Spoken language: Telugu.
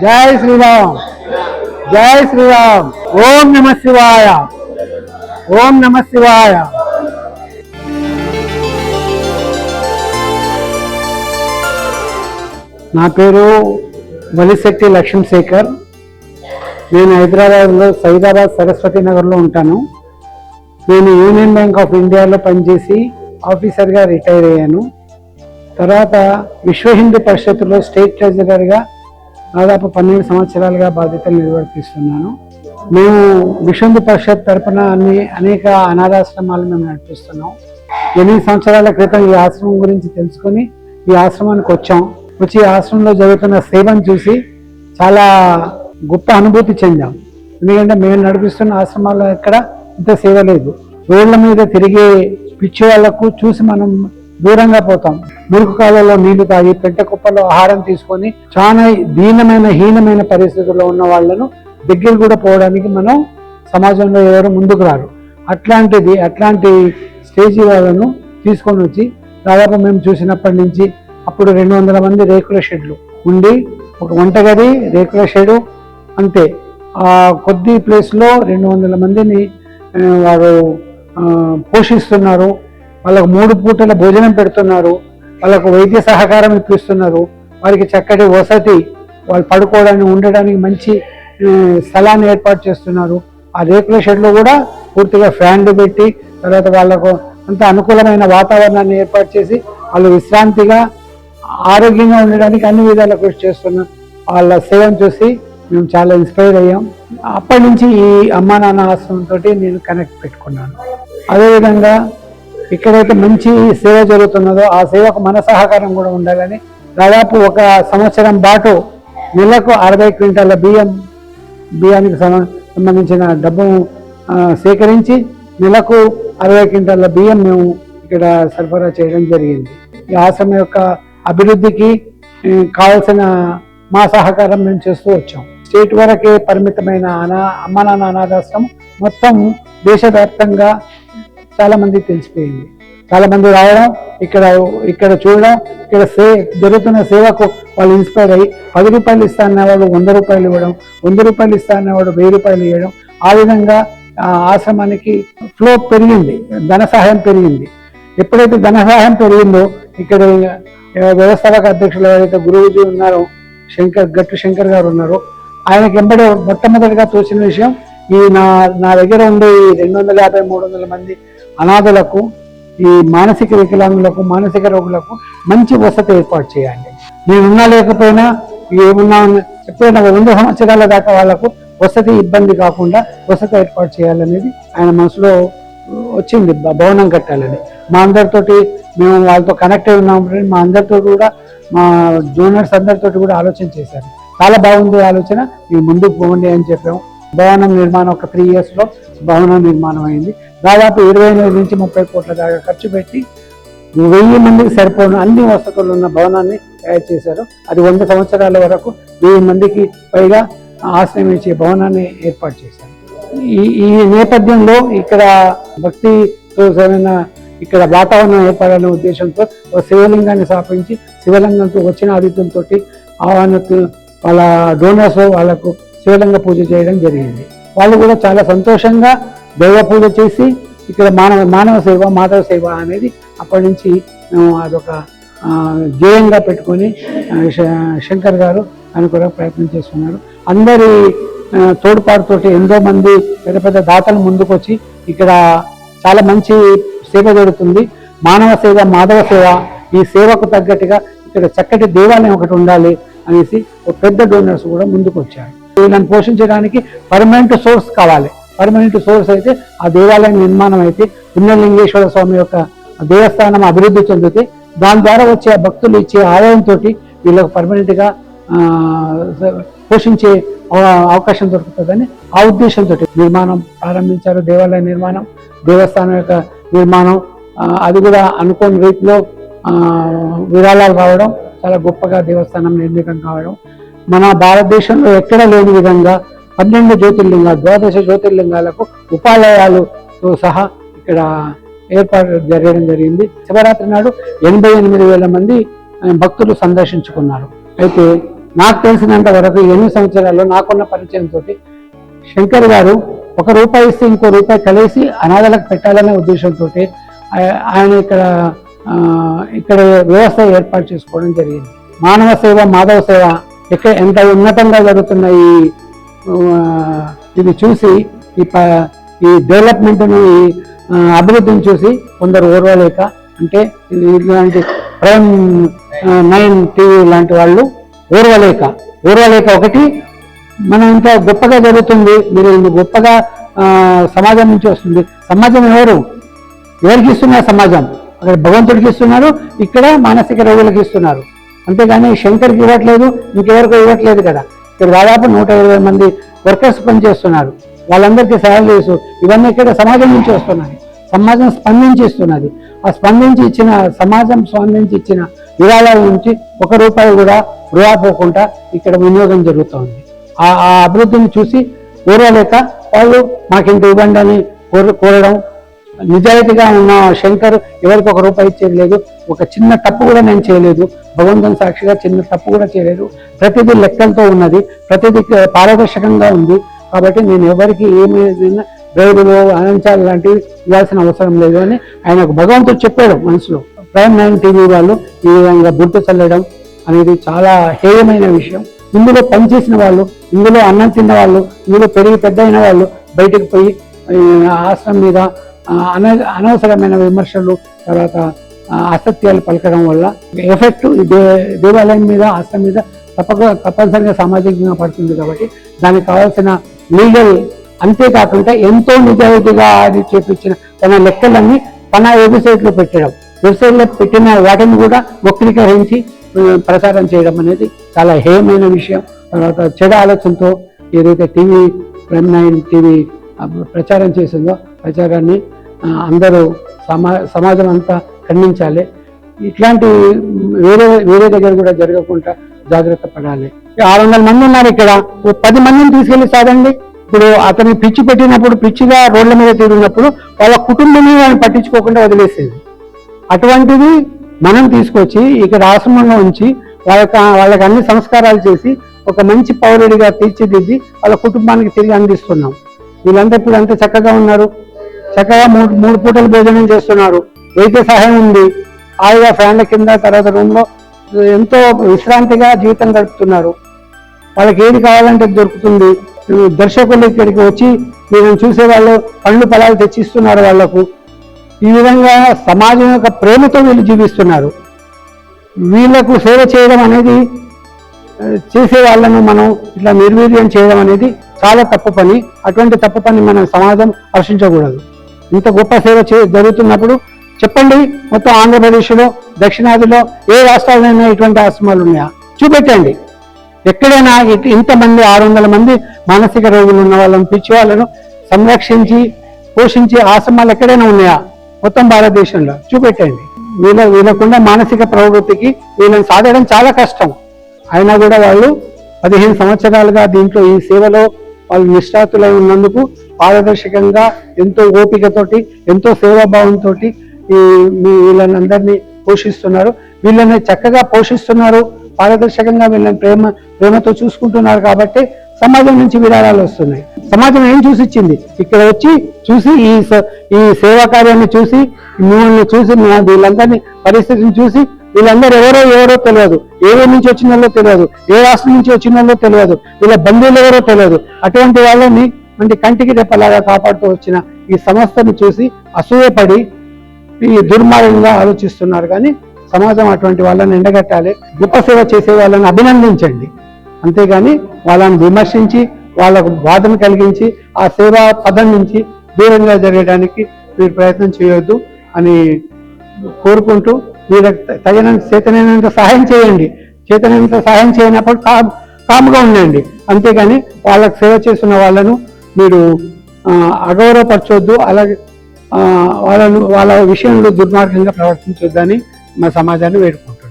జై శ్రీరామ్, జై శ్రీరామ్. ఓం నమ శివాయ, ఓం నమ శివాయ. నా పేరు వలిశెట్టి లక్ష్మీశేఖర్. నేను హైదరాబాద్లో సైదాబాద్ సరస్వతి నగర్లో ఉంటాను. నేను యూనియన్ బ్యాంక్ ఆఫ్ ఇండియాలో పనిచేసి ఆఫీసర్గా రిటైర్ అయ్యాను. తర్వాత విశ్వ హిందూ పరిషత్తులో స్టేట్ ట్రెజరర్గా దాదాపు 12 సంవత్సరాలుగా బాధ్యతలు నిర్వర్తిస్తున్నాను. మేము విశ్వ హిందూ పరిషత్ తరఫున అనేక అనాథాశ్రమాలు మేము నడిపిస్తున్నాం. 8 సంవత్సరాల క్రితం ఈ ఆశ్రమం గురించి తెలుసుకొని ఈ ఆశ్రమానికి వచ్చి ఈ ఆశ్రమంలో జరుగుతున్న సేవను చూసి చాలా గొప్ప అనుభూతి చెందాం. ఎందుకంటే మేము నడిపిస్తున్న ఆశ్రమాల్లో ఎక్కడ ఇంత సేవ లేదు. రోడ్ల మీద తిరిగే పిచ్చి వాళ్లకు చూసి మనం దూరంగా పోతాం. మురుకు కాలంలో నీళ్లు తాగి పెట్ట కుప్పలో ఆహారం తీసుకొని చాలా హీనమైన పరిస్థితుల్లో ఉన్న వాళ్లను దగ్గర కూడా పోవడానికి మనం సమాజంలో ఎవరు ముందుకు రారు. అట్లాంటి స్టేజీ వాళ్ళను తీసుకొని వచ్చి దాదాపు మేము చూసినప్పటి నుంచి అప్పుడు 200 మంది రేకుల షెడ్లు ఉండి ఒక వంటగది రేకుల షెడు అంతే. ఆ కొద్ది ప్లేస్లో 200 మందిని వారు పోషిస్తున్నారు. వాళ్ళకు 3 పూటల భోజనం పెడుతున్నారు. వాళ్ళకు వైద్య సహకారం ఇప్పిస్తున్నారు. వారికి చక్కటి వసతి, వాళ్ళు పడుకోవడానికి ఉండడానికి మంచి స్థలాన్ని ఏర్పాటు చేస్తున్నారు. ఆ రేకుల షెడ్లో కూడా పూర్తిగా ఫ్యాన్లు పెట్టి తర్వాత వాళ్ళకు అంత అనుకూలమైన వాతావరణాన్ని ఏర్పాటు చేసి వాళ్ళు విశ్రాంతిగా ఆరోగ్యంగా ఉండడానికి అన్ని విధాలా కృషి చేస్తున్నారు. వాళ్ళ సేవను చూసి మేము చాలా ఇన్స్పైర్ అయ్యాం. అప్పటి నుంచి ఈ అమ్మా నాన్న ఆశ్రమంతో నేను కనెక్ట్ పెట్టుకున్నాను. అదేవిధంగా ఎక్కడైతే మంచి సేవ జరుగుతున్నదో ఆ సేవకు మన సహకారం కూడా ఉండాలని దాదాపు 1 సంవత్సరం పాటు నెలకు 60 క్వింటాల బియ్యానికి సంబంధించిన డబ్బు సేకరించి నెలకు 60 క్వింటాల బియ్యం మేము ఇక్కడ సరఫరా చేయడం జరిగింది. ఈ ఆశ్రమం యొక్క అభివృద్ధికి కావాల్సిన మా సహకారం మేము చేస్తూ వచ్చాం. స్టేట్ వరకే పరిమితమైన అమ్మా నాన్న అనాథాశ్రమం మొత్తం దేశవ్యాప్తంగా చాలా మందికి తెలిసిపోయింది. చాలా మంది రావడం, ఇక్కడ చూడడం, ఇక్కడ జరుగుతున్న సేవకు వాళ్ళు ఇన్స్పైర్ అయ్యి 10 రూపాయలు ఇస్తా అన్నవాడు 100 రూపాయలు ఇవ్వడం, 100 రూపాయలు ఇస్తా అన్నవాడు 1000 రూపాయలు ఇవ్వడం. ఆ విధంగా ఆశ్రమానికి ఫ్లో పెరిగింది, ధన సహాయం పెరిగింది. ఎప్పుడైతే ధన సహాయం పెరిగిందో ఇక్కడ వ్యవస్థాపక అధ్యక్షులు ఎవరైతే గురువుజీ ఉన్నారో గట్టు శంకర్ గారు ఉన్నారో ఆయనకి ఎంబడే మొట్టమొదటిగా తోచిన విషయం ఈ నా దగ్గర ఉండే 250-300 మంది అనాథులకు, ఈ మానసిక వికలాంగులకు, మానసిక రోగులకు మంచి వసతి ఏర్పాటు చేయాలి. నేనున్నా లేకపోయినా ఏమున్నా ఎప్పుడైనా 100 సంవత్సరాల దాకా వాళ్లకు వసతి ఇబ్బంది కాకుండా వసతి ఏర్పాటు చేయాలనేది ఆయన మనసులో వచ్చింది. భవనం కట్టాలని మా అందరితోటి మేము వాళ్ళతో కనెక్ట్ అయి ఉన్నాం. మా అందరితో కూడా మా జూనియర్స్ అందరితో కూడా ఆలోచన చేశారు. చాలా బాగుంది ఆలోచన, మీరు ముందుకు పోండి అని చెప్పాము. భవనం నిర్మాణం ఒక 3 ఇయర్స్లో భవనం నిర్మాణం అయింది. దాదాపు 25 నుంచి 30 కోట్ల దాకా ఖర్చు పెట్టి 1000 మందికి సరిపోయిన అన్ని వసతులు ఉన్న భవనాన్ని తయారు చేశారు. అది 100 సంవత్సరాల వరకు 1000 మందికి పైగా ఆశ్రయం ఇచ్చే భవనాన్ని ఏర్పాటు చేశారు. ఈ నేపథ్యంలో ఇక్కడ భక్తితో ఇక్కడ వాతావరణం ఏర్పడాలనే ఉద్దేశంతో ఒక శివలింగాన్ని స్థాపించి శివలింగంతో వచ్చిన అతిథులతో వాళ్ళ డోనర్స్ వాళ్ళకు శివలింగ పూజ చేయడం జరిగింది. వాళ్ళు కూడా చాలా సంతోషంగా దైవ పూజ చేసి ఇక్కడ మానవ సేవ మాధవ సేవ అనేది అప్పటి నుంచి అదొక ధ్యేయంగా పెట్టుకొని శంకర్ గారు అనుకోవడం ప్రయత్నం చేస్తున్నారు. అందరి తోడ్పాటుతోటి ఎంతో మంది పెద్ద దాతలు ముందుకు వచ్చి ఇక్కడ చాలా మంచి సేవ జరుగుతుంది. మానవ సేవ మాధవ సేవ, ఈ సేవకు తగ్గట్టుగా ఇక్కడ చక్కటి దేవాలయం ఒకటి ఉండాలి అనేసి ఒక పెద్ద డోనర్స్ కూడా ముందుకు వచ్చారు. వీళ్ళని పోషించడానికి పర్మనెంట్ సోర్స్ కావాలి. పర్మనెంట్ సోర్స్ అయితే ఆ దేవాలయం నిర్మాణం అయితే పుణ్యలింగేశ్వర స్వామి యొక్క దేవస్థానం అభివృద్ధి చెందితే దాని ద్వారా వచ్చే భక్తులు ఇచ్చే ఆదాయంతో వీళ్ళకు పర్మనెంట్గా పోషించే అవకాశం దొరుకుతుందని ఆ ఉద్దేశంతో నిర్మాణం ప్రారంభించారు. దేవాలయ నిర్మాణం, దేవస్థానం యొక్క నిర్మాణం, అది కూడా అనుకోని రీతిలో విరాళాలు రావడం, చాలా గొప్పగా దేవస్థానం నిర్మితం కావడం, మన భారతదేశంలో ఎక్కడ లేని విధంగా 12 జ్యోతిర్లింగాలు 12 జ్యోతిర్లింగాలకు ఉపాలయాలతో సహా ఇక్కడ ఏర్పాటు జరగడం జరిగింది. శివరాత్రి నాడు 88,000 మంది భక్తులు సందర్శించుకున్నారు. అయితే నాకు తెలిసినంత వరకు 8 సంవత్సరాల్లో నాకున్న పరిచయంతో శంకర్ గారు ₹1 ఇస్తే ఇంకో రూపాయి కలిసి అనాథలకు పెట్టాలనే ఉద్దేశంతో ఆయన ఇక్కడ వ్యవస్థ ఏర్పాటు చేసుకోవడం జరిగింది. మానవ సేవ మాధవ సేవ ఎంత ఉన్నతంగా జరుగుతున్న ఇది చూసి ఈ డెవలప్మెంట్ను ఈ అభివృద్ధిని చూసి కొందరు ఓర్వలేక, అంటే ఇలాంటి ప్రైమ్ 9 టీవీ లాంటి వాళ్ళు ఓర్వలేక ఒకటి, మనం ఇంత గొప్పగా జరుగుతుంది, మీరు ఇంత గొప్పగా సమాజం నుంచి వస్తుంది. సమాజం ఎవరికి ఇస్తున్నారు? సమాజం అక్కడ భగవంతుడికి ఇస్తున్నారు, ఇక్కడ మానసిక రోగులకు ఇస్తున్నారు. అంతేగాని శంకర్కి ఇవ్వట్లేదు, ఇంకెవరికో ఇవ్వట్లేదు కదా. ఇక్కడ దాదాపు 120 మంది వర్కర్స్ పనిచేస్తున్నారు, వాళ్ళందరికీ శాలరీస్ ఇవన్నీ ఇక్కడ సమాజం నుంచి వస్తున్నాయి. సమాజం స్పందించి ఇస్తున్నది. ఆ సమాజం స్పందించి ఇచ్చిన విరాళాల నుంచి ₹1 కూడా వృధా పోకుండా ఇక్కడ వినియోగం జరుగుతుంది. ఆ అభివృద్ధిని చూసి ఓర్వలేక వాళ్ళు మాకింత ఇవ్వండి అని కోరడం. నిజాయితీగా ఉన్న శంకర్ ఎవరికి ₹1 ఇచ్చేది లేదు. ఒక చిన్న తప్పు కూడా నేను చేయలేదు, భగవంతుని సాక్షిగా చిన్న తప్పు కూడా చేయలేదు. ప్రతిదీ లెక్కలతో ఉన్నది, ప్రతిదీ పారదర్శకంగా ఉంది. కాబట్టి నేను ఎవరికి ఏమి డ్రైవర్లు అనంచాలు లాంటివి ఇవ్వాల్సిన అవసరం లేదు అని ఆయనకు భగవంతుడు చెప్పాడు మనసులో. ప్రైమ్ 9 టీవీ వాళ్ళు ఈ విధంగా బుర్త చల్లడం అనేది చాలా హేయమైన విషయం. ఇందులో పనిచేసిన వాళ్ళు, ఇందులో అన్నం తిన్న వాళ్ళు, ఇందులో పెరిగి పెద్ద అయిన వాళ్ళు బయటకు పోయి ఆశ్రమం మీద అనవసరమైన విమర్శలు, తర్వాత అసత్యాలు పలకడం వల్ల ఎఫెక్ట్ దేవాలయం మీద, ఆశ్రమం మీద తప్పనిసరిగా సామాజికంగా పడుతుంది. కాబట్టి దానికి కావాల్సిన లీగల్, అంతేకాకుండా ఎంతో నిజాయితీగా అది చేపించిన తన లెక్కలన్నీ తన వెబ్సైట్లో పెట్టిన వాటిని కూడా వక్రీకరించి ప్రచారం చేయడం అనేది చాలా హేయమైన విషయం. తర్వాత చెడు ఆలోచనతో ఏదైతే ప్రైమ్ 9 టీవీ ప్రచారం చేసిందో ప్రచారాన్ని అందరూ సమాజం అంతా ఖండించాలి. ఇట్లాంటి వేరే దగ్గర కూడా జరగకుండా జాగ్రత్త పడాలి. 600 మంది ఉన్నారు ఇక్కడ, 10 మందిని తీసుకెళ్లి సాధండి. ఇప్పుడు అతని పిచ్చి పెట్టినప్పుడు, పిచ్చిగా రోడ్ల మీద తిరిగినప్పుడు వాళ్ళ కుటుంబమే వాళ్ళని పట్టించుకోకుండా వదిలేసేది. అటువంటిది మనం తీసుకొచ్చి ఇక్కడ ఆశ్రమంలో ఉంచి వాళ్ళకి అన్ని సంస్కారాలు చేసి ఒక మంచి పౌరుడిగా తీర్చిదిద్ది వాళ్ళ కుటుంబానికి తిరిగి అందిస్తున్నాం. వీళ్ళంతా ఇప్పుడు అంతా చక్కగా ఉన్నారు, చక్కగా మూడు పూటలు భోజనం చేస్తున్నారు, వైద్య సహాయం ఉంది, హాయిగా ఫ్యాన్ల కింద తర్వాత రూమ్లో ఎంతో విశ్రాంతిగా జీవితం గడుపుతున్నారు. వాళ్ళకి ఏది కావాలంటే దొరుకుతుంది. దర్శకులు ఇక్కడికి వచ్చి వీళ్ళని చూసే వాళ్ళు పండ్లు పొలాలు తెచ్చిస్తున్నారు వాళ్లకు. ఈ విధంగా సమాజం యొక్క ప్రేమతో వీళ్ళు జీవిస్తున్నారు. వీళ్లకు సేవ చేయడం అనేది, చేసే వాళ్ళను మనం ఇట్లా నిర్వీర్యం చేయడం అనేది చాలా తప్పు పని. అటువంటి తప్పు పని మన సమాజం హర్షించకూడదు. ఇంత గొప్ప సేవ జరుగుతున్నప్పుడు చెప్పండి, మొత్తం ఆంధ్రప్రదేశ్లో, దక్షిణాదిలో ఏ రాష్ట్రాలైనా ఇటువంటి ఆశ్రమాలు ఉన్నాయా? చూపెట్టండి. ఎక్కడైనా ఇంతమంది 600 మంది మానసిక రోగులు ఉన్న వాళ్ళని, పిచ్చి వాళ్ళను సంరక్షించి పోషించే ఆశ్రమాలు ఎక్కడైనా ఉన్నాయా? మొత్తం భారతదేశంలో చూపెట్టండి. వీళ్ళకుండా మానసిక ప్రవృత్తికి వీళ్ళని సాధడం చాలా కష్టం. అయినా కూడా వాళ్ళు 15 సంవత్సరాలుగా దీంట్లో ఈ సేవలో వాళ్ళు నిష్ఠాతులై ఉన్నందుకు పారదర్శకంగా, ఎంతో ఓపికతోటి, ఎంతో సేవాభావంతో వీళ్ళని అందరినీ పోషిస్తున్నారు. వీళ్ళని చక్కగా పోషిస్తున్నారు, పారదర్శకంగా వీళ్ళని ప్రేమతో చూసుకుంటున్నారు. కాబట్టి సమాజం నుంచి విరాళాలు వస్తున్నాయి. సమాజం ఏం చూసిచ్చింది? ఇక్కడ వచ్చి చూసి ఈ సేవా కార్యాన్ని చూసి, మిమ్మల్ని చూసి, వీళ్ళందరినీ పరిస్థితిని చూసి, వీళ్ళందరూ ఎవరో తెలియదు, ఏ ఊరి నుంచి వచ్చిన వాళ్ళో తెలియదు, ఏ రాష్ట్రం నుంచి వచ్చిన వాళ్ళో తెలియదు, వీళ్ళ బంధువులు ఎవరో తెలియదు. అటువంటి వాళ్ళని అంటే కంటికి రెప్పలాగా కాపాడుతూ వచ్చిన ఈ సంస్థను చూసి అసూయపడి ఈ దుర్మార్గంగా ఆలోచిస్తున్నారు. కానీ సమాజం అటువంటి వాళ్ళని ఎండగట్టాలి. గొప్ప సేవ చేసే వాళ్ళని అభినందించండి, అంతేగాని వాళ్ళని విమర్శించి వాళ్ళకు బాధను కలిగించి ఆ సేవా పదం నుంచి దూరంగా జరగడానికి మీరు ప్రయత్నం చేయొద్దు అని కోరుకుంటూ, మీరు తగినంత చేతనైనంత సహాయం చేయండి. చేతనైనంత సహాయం చేయనప్పుడు కాముగా ఉండండి, అంతేగాని వాళ్ళకు సేవ చేస్తున్న వాళ్ళను మీరు అగౌరవపరచొద్దు, అలాగే వాళ్ళ విషయంలో దుర్మార్గంగా ప్రవర్తించొద్దని మా సమాజాన్ని వేడుకుంటాం.